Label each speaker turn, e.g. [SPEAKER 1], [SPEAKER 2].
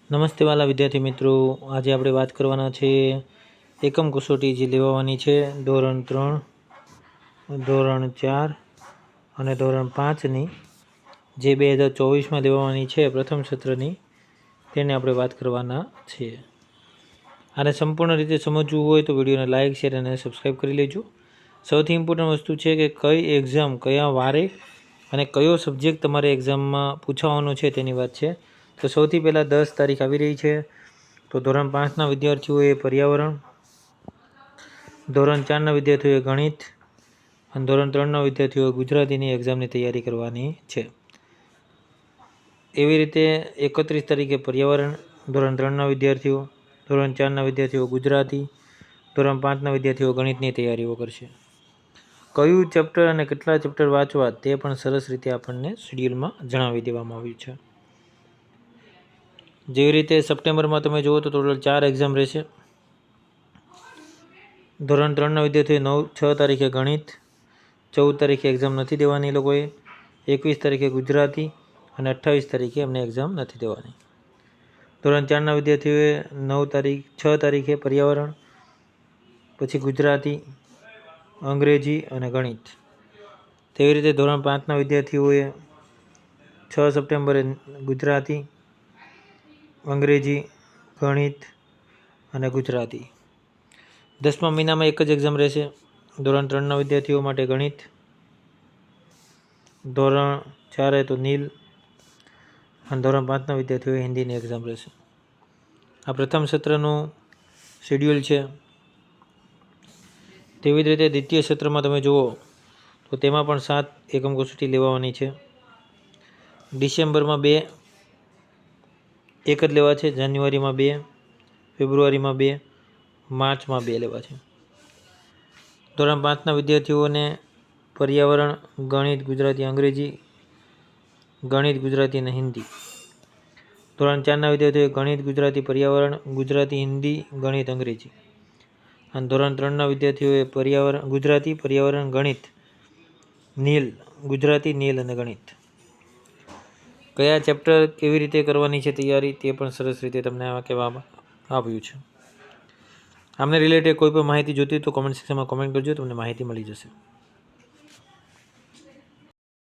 [SPEAKER 1] નમસ્તે વાલા વિદ્યાર્થી મિત્રો, આજે આપણે વાત કરવાના છે એકમ કસોટી જે લેવાની છે ધોરણ 3, ધોરણ 4 અને ધોરણ 5ની જે 2024માં લેવાની છે પ્રથમ સત્રની, તેને આપણે વાત કરવાના છીએ. આને સંપૂર્ણ રીતે સમજવું હોય તો વિડીયોને લાઇક, શેર અને સબસ્ક્રાઈબ કરી લેજો. સૌથી ઇમ્પોર્ટન્ટ વસ્તુ છે કે કઈ એક્ઝામ કયા વારે અને કયો સબ્જેક્ટ તમારે એક્ઝામમાં પૂછાવાનો છે તેની વાત છે. તો સૌથી પહેલાં 10 તારીખ આવી રહી છે. તો ધોરણ 5ના વિદ્યાર્થીઓએ પર્યાવરણ, ધોરણ 4ના વિદ્યાર્થીઓએ ગણિત અને ધોરણ 3ના વિદ્યાર્થીઓએ ગુજરાતીની એક્ઝામની તૈયારી કરવાની છે. એવી રીતે 31 તારીખે પર્યાવરણ, ધોરણ 3ના વિદ્યાર્થીઓ, ધોરણ 4ના વિદ્યાર્થીઓ ગુજરાતી, ધોરણ 5ના વિદ્યાર્થીઓ ગણિતની તૈયારીઓ કરશે. કયું ચેપ્ટર અને કેટલા ચેપ્ટર વાંચવા તે પણ સરસ રીતે આપણને શેડ્યુલમાં જણાવી દેવામાં આવ્યું છે. જેવી રીતે સપ્ટેમ્બરમાં તમે જુઓ તો ટોટલ 4 એક્ઝામ રહેશે. ધોરણ 3ના વિદ્યાર્થીઓએ 6 તારીખે ગણિત, 14 તારીખે એક્ઝામ નથી દેવાની એ લોકોએ, 21 તારીખે ગુજરાતી અને 28 તારીખે એમને એક્ઝામ નથી દેવાની. ધોરણ 4ના વિદ્યાર્થીઓએ 6 તારીખે પર્યાવરણ, પછી ગુજરાતી, અંગ્રેજી અને ગણિત. તેવી રીતે ધોરણ 5ના વિદ્યાર્થીઓએ 6 સપ્ટેમ્બરે ગુજરાતી, અંગ્રેજી, ગણિત અને ગુજરાતી. 10મા મહિનામાં એક જ એક્ઝામ રહેશે. ધોરણ 3ના વિદ્યાર્થીઓ માટે ગણિત, ધોરણ 4 તો નીલ અને ધોરણ 5ના વિદ્યાર્થીઓએ હિન્દીની એક્ઝામ રહેશે. આ પ્રથમ સત્રનું શેડ્યુલ છે. તેવી જ રીતે દ્વિતીય સત્રમાં તમે જુઓ તો તેમાં પણ 7 એકમ કસોટી લેવાની છે. ડિસેમ્બરમાં 2 એક જ લેવા છે, જાન્યુઆરીમાં 2, ફેબ્રુઆરીમાં 2, માર્ચમાં 2 લેવા છે. ધોરણ 5ના વિદ્યાર્થીઓને પર્યાવરણ, ગણિત, ગુજરાતી, અંગ્રેજી, ગણિત, ગુજરાતી અને હિન્દી. ધોરણ 4ના વિદ્યાર્થીઓએ ગણિત, ગુજરાતી, પર્યાવરણ, ગુજરાતી, હિન્દી, ગણિત, અંગ્રેજી. અને ધોરણ 3ના વિદ્યાર્થીઓએ ગુજરાતી, પર્યાવરણ, ગણિત, નીલ, ગુજરાતી, નીલ અને ગણિત. કયા ચેપ્ટર કેવી રીતે કરવાની છે તૈયારી તે પણ સરસ રીતે તમને આમાં કહેવામાં આવ્યું છે. આમને રિલેટેડ કોઈ પણ માહિતી જોતી હોય તો કોમેન્ટ સેક્શનમાં કોમેન્ટ કરજો, તમને માહિતી મળી જશે.